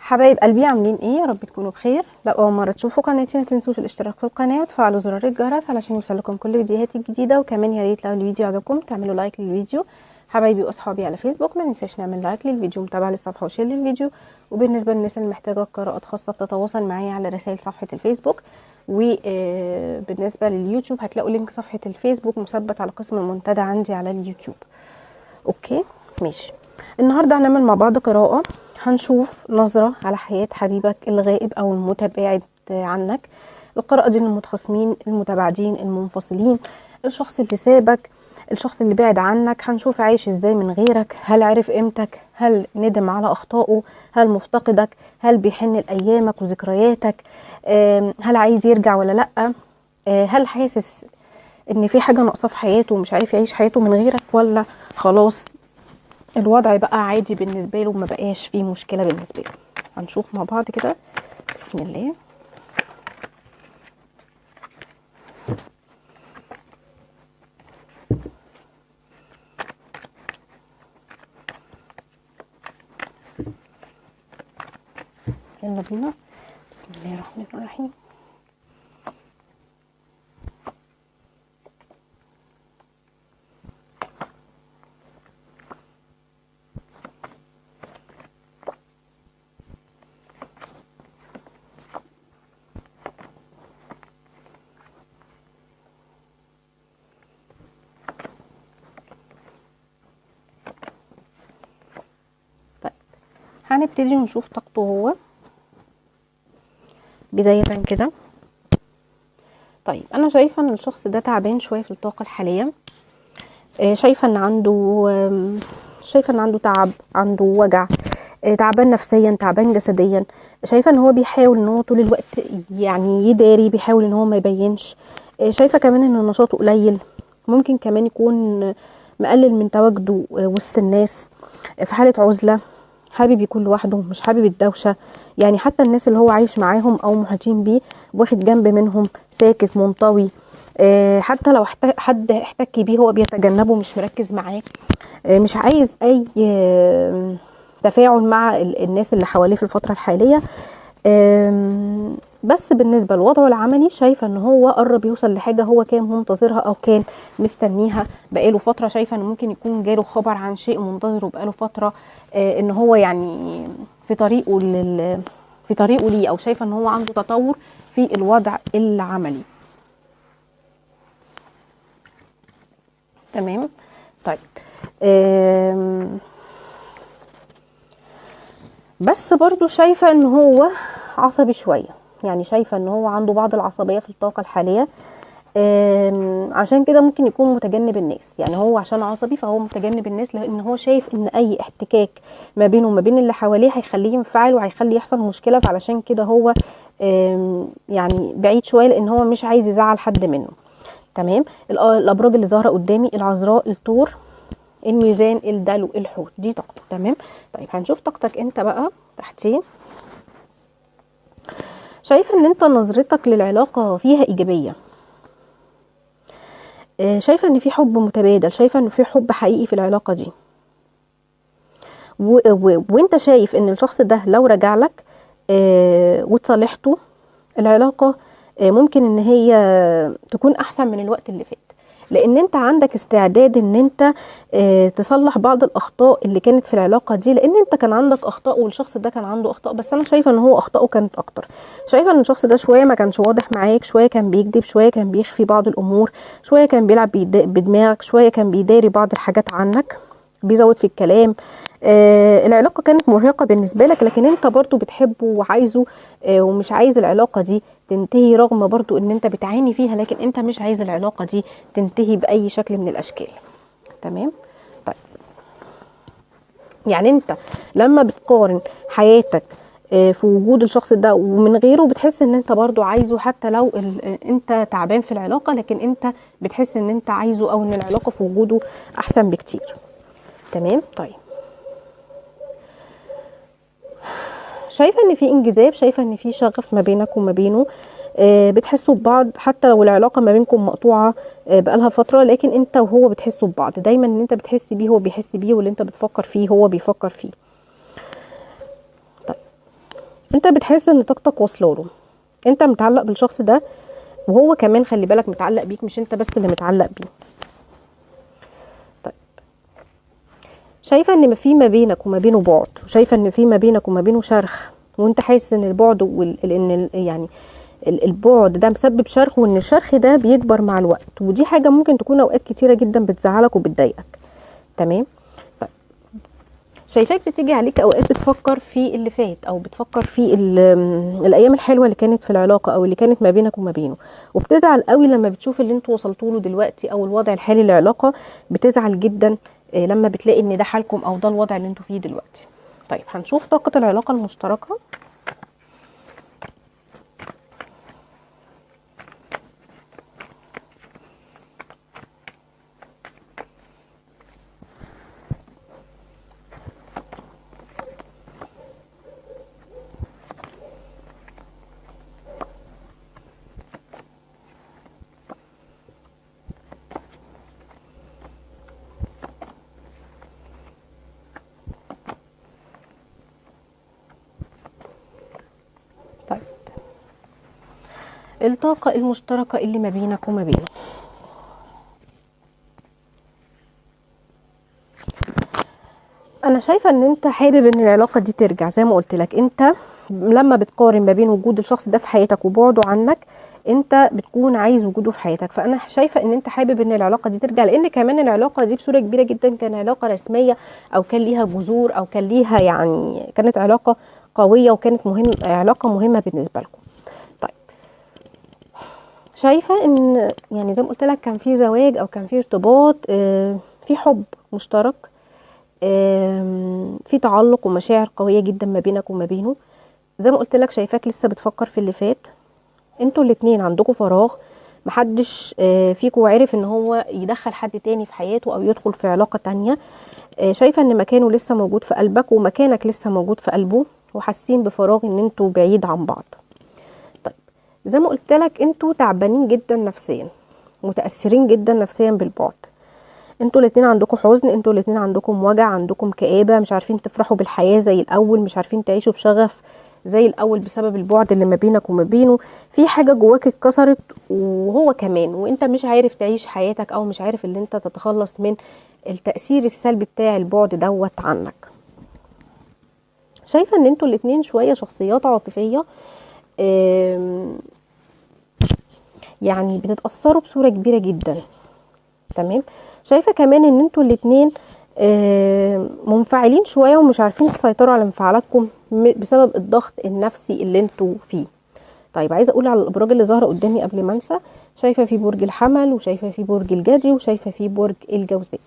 حبايب قلبي عاملين ايه؟ يا رب تكونوا بخير. لو اول مره تشوفوا قناتي ما تنسوش الاشتراك في القناه وتفعلوا زرار الجرس علشان يوصلكم كل فيديوهاتي الجديده. وكمان يا ريت لو الفيديو عجبكم تعملوا لايك للفيديو. حبايبي واصحابي على فيسبوك ما ننساش نعمل لايك للفيديو، متابعه للصفحه وشير للفيديو. وبالنسبه للناس اللي محتاجه قراءات خاصه بتتواصل معايا على رسائل صفحه الفيسبوك. وبالنسبه لليوتيوب هتلاقوا لينك صفحه الفيسبوك مثبت على قسم المنتدى عندي على اليوتيوب. اوكي ماشي. النهارده هنعمل مع بعض قراءه، هنشوف نظرة على حياة حبيبك الغائب أو المتباعد عنك. القراءة دي للمتخاصمين، المتباعدين، المنفصلين، الشخص اللي سابك، الشخص اللي بعد عنك. هنشوف عايش ازاي من غيرك، هل عرف قيمتك، هل ندم على أخطائه، هل مفتقدك، هل بيحن لأيامك وذكرياتك، هل عايز يرجع ولا لأ، هل حاسس ان في حاجة ناقصة في حياته ومش عارف يعيش حياته من غيرك، ولا خلاص الوضع بقى عادي بالنسبه له وما بقاش فيه مشكله بالنسبه له. هنشوف مع بعض كده. بسم الله. يلا بينا. بسم الله الرحمن الرحيم. طيب هنبتدي نشوف طاقته هو بداية كده. طيب انا شايفة ان الشخص ده تعبان شوية في الطاقة الحالية. شايفة ان عنده تعب، عنده وجع، تعبان نفسيا، تعبان جسديا. شايفة ان هو بيحاول ان هو طول الوقت يعني يداري، بيحاول ان هو ما يبينش. شايفة كمان ان نشاطه قليل، ممكن كمان يكون مقلل من تواجده وسط الناس. في حالة عزلة، حابب يكون لوحده، مش حابب الدوشة. يعني حتى الناس اللي هو عايش معاهم او محيطين بيه واخد جنب منهم، ساكت منطوي. حتى لو حد احتك بيه هو بيتجنبه، مش مركز معاه. مش عايز اي تفاعل مع الناس اللي حواليه في الفترة الحالية. بس بالنسبة لوضعه العملي شايفة ان هو قرب يوصل لحاجة هو كان منتظرها او كان مستنيها بقاله فترة. شايفة ان ممكن يكون جاله خبر عن شيء منتظره بقاله فترة، ان هو يعني في طريقه ليه، او شايفة ان هو عنده تطور في الوضع العملي. تمام. طيب بس برضو شايفة ان هو عصبي شوية. يعني شايفة ان هو عنده بعض العصبية في الطاقة الحالية. عشان كده ممكن يكون متجنب الناس. يعني هو عشان عصبي فهو متجنب الناس، لان هو شايف ان اي احتكاك ما بينه وما بين اللي حواليه هيخليه ينفعل وهيخليه يحصل مشكلة. فعلشان كده هو يعني بعيد شوية، لان هو مش عايز يزعل حد منه. تمام. الابراج اللي ظاهرة قدامي: العذراء، الثور، الميزان، الدلو، الحوت. دي طاقته. تمام. طيب هنشوف طاقتك انت بقى تحتين. شايفه ان انت نظرتك للعلاقه فيها ايجابيه. شايفه ان في حب متبادل، شايفه ان في حب حقيقي في العلاقه دي. وانت شايف ان الشخص ده لو رجع لك وتصالحته، العلاقه ممكن ان هي تكون احسن من الوقت اللي فات، لان انت عندك استعداد ان انت تصلح بعض الاخطاء اللي كانت في العلاقه دي. لان انت كان عندك اخطاء والشخص ده كان عنده اخطاء، بس انا شايفه ان هو اخطائه كانت اكتر. شايفه ان الشخص ده شويه ما كانش واضح معاك، شويه كان بيكذب، شويه كان بيخفي بعض الامور، شويه كان بيلعب بدماغك، شويه كان بيداري بعض الحاجات عنك، بيزود في الكلام. العلاقه كانت مرهقه بالنسبه لك، لكن انت برضو بتحبه وعايزه، ومش عايز العلاقه دي تنتهي، رغم برضو ان انت بتعاني فيها، لكن انت مش عايز العلاقه دي تنتهي باي شكل من الاشكال. تمام. طيب يعني انت لما بتقارن حياتك في وجود الشخص ده ومن غيره، بتحس ان انت برضو عايزه، حتى لو انت تعبان في العلاقه، لكن انت بتحس ان انت عايزه، او ان العلاقه في وجوده احسن بكتير. تمام. طيب شايفه ان في انجذاب، شايفه ان في شغف ما بينك وما بينه. بتحسوا ببعض حتى لو العلاقه ما بينكم مقطوعه بقالها فتره، لكن انت وهو بتحسوا ببعض دايما. ان انت بتحس بيه هو بيحس بيه، واللي انت بتفكر فيه هو بيفكر فيه. طيب انت بتحس ان طاقتك واصله له، انت متعلق بالشخص ده، وهو كمان خلي بالك متعلق بيك، مش انت بس اللي متعلق بيه. طيب شايفه ان في ما بينك وما بينه بعد، وشايفه ان في ما بينك وما بينه شرخ، وانت حاسس ان البعد يعني البعد ده مسبب شرخ، وان الشرخ ده بيكبر مع الوقت، ودي حاجه ممكن تكون اوقات كتيره جدا بتزعلك وبتضايقك. تمام. طيب شايفاك بتيجي عليك اوقات بتفكر في اللي فات، او بتفكر في الايام الحلوه اللي كانت في العلاقه او اللي كانت ما بينك وما بينه، وبتزعل قوي لما بتشوف اللي انتوا وصلتوا له دلوقتي او الوضع الحالي للعلاقه، بتزعل جدا لما بتلاقي ان ده حالكم او ده الوضع اللي انتوا فيه دلوقتي. طيب هنشوف طاقه العلاقه المشتركه. طيب الطاقة المشتركة اللي ما بينك وما بينه، انا شايفة ان انت حابب ان العلاقة دي ترجع. زي ما قلت لك، انت لما بتقارن ما بين وجود الشخص ده في حياتك وبعده عنك، انت بتكون عايز وجوده في حياتك. فانا شايفة ان انت حابب ان العلاقة دي ترجع، لان كمان العلاقة دي بصورة كبيرة جدا كان علاقة رسمية، او كان ليها جذور، او كان ليها يعني كانت علاقة قوية، وكانت علاقة مهمة بالنسبة لكم. طيب شايفة ان يعني زي ما قلت لك كان في زواج او كان في ارتباط، في حب مشترك، في تعلق ومشاعر قوية جدا ما بينك وما بينه. زي ما قلت لك شايفاك لسه بتفكر في اللي فات، انتوا الاتنين عندكم فراغ، محدش فيكم عرف ان هو يدخل حد تاني في حياته او يدخل في علاقة تانية. شايفة ان مكانه لسه موجود في قلبك، ومكانك لسه موجود في قلبه، وحاسين بفراغ ان انتوا بعيد عن بعض. طيب زي ما قلت لك انتوا تعبانين جدا نفسيا، متأثرين جدا نفسيا بالبعد. انتوا الاتنين عندكم حزن، انتوا الاتنين عندكم وجع، عندكم كآبة، مش عارفين تفرحوا بالحياة زي الأول، مش عارفين تعيشوا بشغف زي الأول بسبب البعد اللي ما بينك وما بينه. في حاجة جواك اتكسرت وهو كمان، وانت مش عارف تعيش حياتك، او مش عارف ان انت تتخلص من التأثير السلبي بتاع البعد دوت عنك. شايفة ان انتوا الاتنين شوية شخصيات عاطفية، يعني بتتأثروا بصورة كبيرة جدا. تمام. شايفة كمان ان انتوا الاتنين منفعلين شوية، ومش عارفين تسيطروا على انفعالاتكم بسبب الضغط النفسي اللي انتوا فيه. طيب عايزة اقول على الابراج اللي ظاهرة قدامي قبل ما انسى. شايفة في برج الحمل، وشايفة في برج الجدي، وشايفة في برج الجوزاء.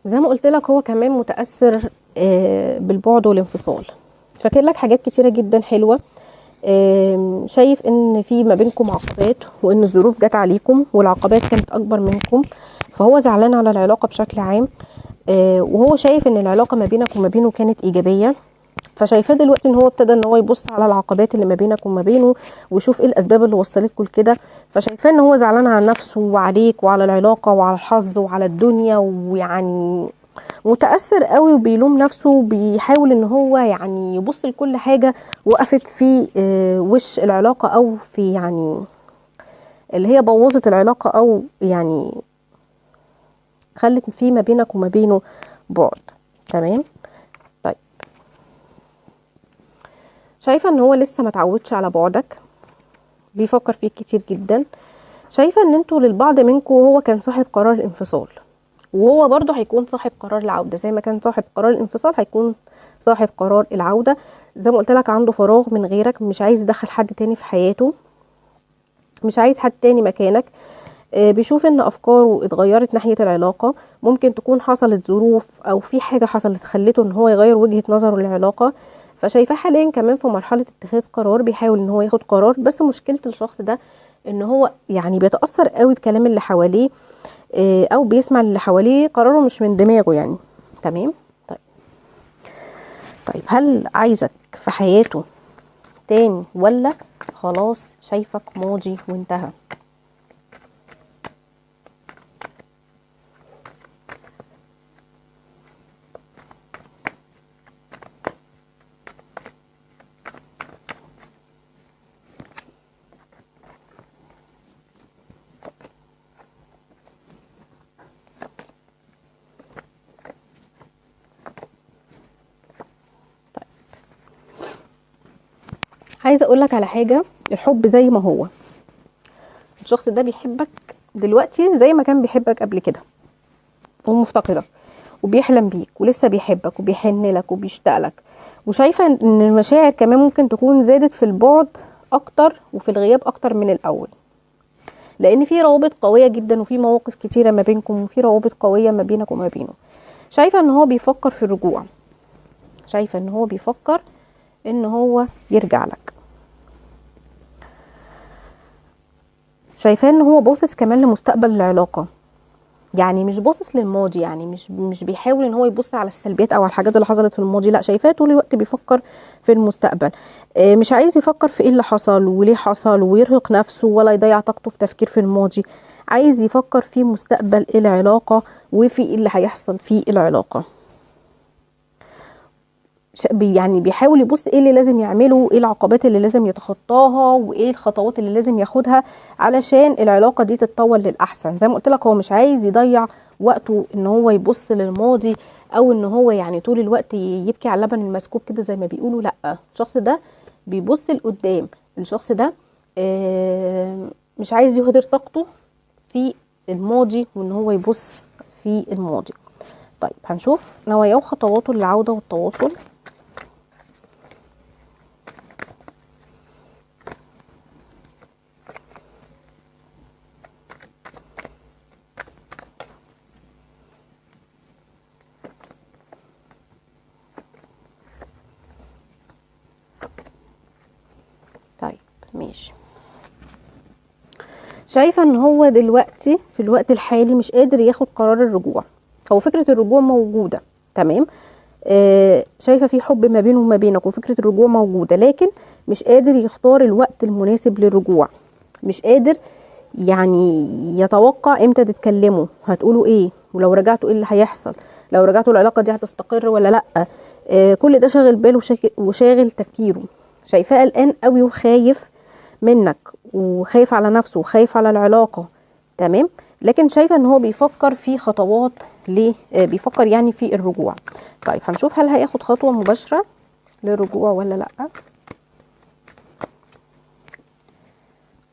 زي ما قلت لك هو كمان متأثر بالبعد والانفصال، فاكر لك حاجات كتيرة جدا حلوة. شايف ان في ما بينكم عقبات، وان الظروف جت عليكم والعقبات كانت اكبر منكم، فهو زعلان على العلاقة بشكل عام. وهو شايف ان العلاقة ما بينك وما بينه كانت ايجابية، فشايفاه دلوقتي ان هو ابتدى ان هو يبص على العقبات اللي ما بينك وما بينه، ويشوف ايه الاسباب اللي وصلتكم لكده. فشايفاه ان هو زعلان على نفسه وعليك وعلى العلاقة وعلى الحظ وعلى الدنيا، ويعني متأثر قوي وبيلوم نفسه، وبيحاول ان هو يعني يبص لكل حاجة وقفت في وش العلاقة، او في يعني اللي هي بوظت العلاقة، او يعني خلت في ما بينك وما بينه بعد. تمام. طيب شايفة ان هو لسه ما تعودش على بعدك، بيفكر فيك كتير جدا. شايفة ان انتوا للبعض منكم هو كان صاحب قرار الانفصال، وهو برضه هيكون صاحب قرار العودة. زي ما كان صاحب قرار الانفصال هيكون صاحب قرار العودة. زي ما قلت لك عنده فراغ من غيرك، مش عايز يدخل حد تاني في حياته، مش عايز حد تاني مكانك. بيشوف ان افكاره اتغيرت ناحية العلاقة، ممكن تكون حصلت ظروف او في حاجة حصلت خلته ان هو يغير وجهة نظره للعلاقة. فشايفاه حاليا كمان في مرحلة اتخاذ قرار، بيحاول ان هو ياخد قرار، بس مشكلة الشخص ده ان هو يعني بيتأثر قوي بكلام اللي حواليه، او بيسمع اللي حواليه، قراره مش من دماغه يعني. تمام. طيب. طيب هل عايزك في حياته تاني، ولا خلاص شايفك ماضي وانتهى؟ عايزه اقول لك على حاجه، الحب زي ما هو، الشخص ده بيحبك دلوقتي زي ما كان بيحبك قبل كده، ومفتقدك وبيحلم بيك ولسه بيحبك وبيحن لك وبيشتاق لك. وشايفه ان المشاعر كمان ممكن تكون زادت في البعد اكتر وفي الغياب اكتر من الاول، لان في روابط قويه جدا وفي مواقف كتيره ما بينكم وفي روابط قويه ما بينك وما بينه. شايفه ان هو بيفكر في الرجوع، شايفه ان هو بيفكر ان هو يرجع لك، شايفاه ان هو باصص كمان لمستقبل العلاقه، يعني مش باصص للماضي، يعني مش بيحاول ان هو يبص على السلبيات او على الحاجات اللي حصلت في الماضي، لا شايفاه طول الوقت بيفكر في المستقبل. مش عايز يفكر في ايه اللي حصل وليه حصل ويرهق نفسه ولا يضيع طاقته في تفكير في الماضي، عايز يفكر في مستقبل العلاقه وفي ايه اللي هيحصل في العلاقه. يعني بيحاول يبص ايه اللي لازم يعمله، ايه العقبات اللي لازم يتخطاها، وايه الخطوات اللي لازم ياخدها علشان العلاقة دي تتطور للأحسن. زي ما قلت لك هو مش عايز يضيع وقته ان هو يبص للماضي، او ان هو يعني طول الوقت يبكي على اللبن المسكوب كده زي ما بيقولوا. لا، الشخص ده بيبص لقدام، الشخص ده مش عايز يهدر طاقته في الماضي وان هو يبص في الماضي. طيب هنشوف نواياه وخطواته للعودة والتواصل. طيب ماشي، شايفة ان هو دلوقتي في الوقت الحالي مش قادر ياخد قرار الرجوع. هو فكرة الرجوع موجودة، تمام، شايفة في حب ما بينه وما بينك وفكرة الرجوع موجودة، لكن مش قادر يختار الوقت المناسب للرجوع، مش قادر يعني يتوقع امتى تتكلموا، هتقولوا ايه، ولو رجعتوا ايه اللي هيحصل، لو رجعتوا العلاقة دي هتستقر ولا لا. كل ده شاغل باله وشاغل تفكيره. شايفاه قلقان قوي وخايف منك وخايف على نفسه وخايف على العلاقة، تمام، لكن شايفة ان هو بيفكر في خطوات ليه، بيفكر يعني في الرجوع. طيب هنشوف هل هياخد خطوة مباشرة للرجوع ولا لا.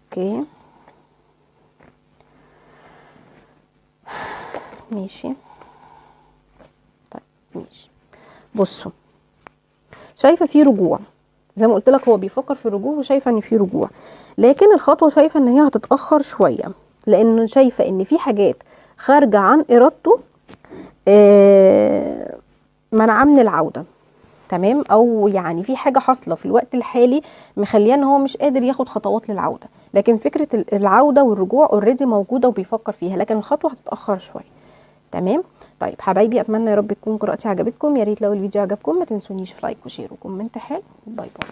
اوكي ماشي. طيب ماشي، بصوا شايفة في رجوع، زي ما قلت لك هو بيفكر في الرجوع وشايفة ان في رجوع، لكن الخطوة شايفة ان هي هتتأخر شوية، لان شايفة ان في حاجات خارجة عن ارادته منعاه من العودة، تمام، او يعني في حاجة حاصلة في الوقت الحالي مخليه ان هو مش قادر ياخد خطوات للعودة، لكن فكرة العودة والرجوع اوريدي موجودة وبيفكر فيها، لكن الخطوة هتتأخر شوية، تمام. طيب حبايبي، اتمنى يا رب تكون قراءتي عجبتكم، يا ريت لو الفيديو عجبكم ما تنسونيش في لايك وشير وكومنت حلو. باي باي.